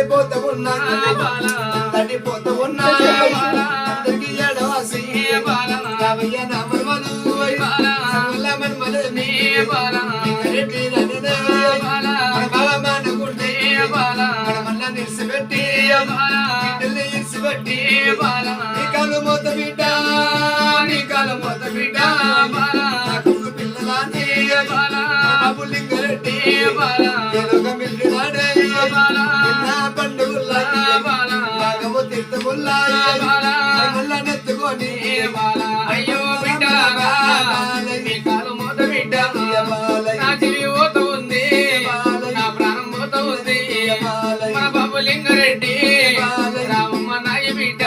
పోతా ఉన్నా తడిపోతా ఉన్నా అందరికి ఎడవాసి రామయ్య నా మన్మను మన్మని బాలమానకుంటే మళ్ళా నిలిసిపెట్టి ఇడిసిపెట్టి నీ కాలు మోత బిడ్డ నీ కాలు మోత బిడ్డ పిల్లలాంటి బుల్లింగరెడ్డి మిల్లినాడే పండుగ తీర్థముల్లా నెత్తుకొని అయ్యో బిడ్డ కాలు మోత బిడ్డ నా చెవి పోత ఉంది నా ప్రాణం పోత ఉంది మన బాబు లింగారెడ్డి రామమ్మ నాయ బిడ్డ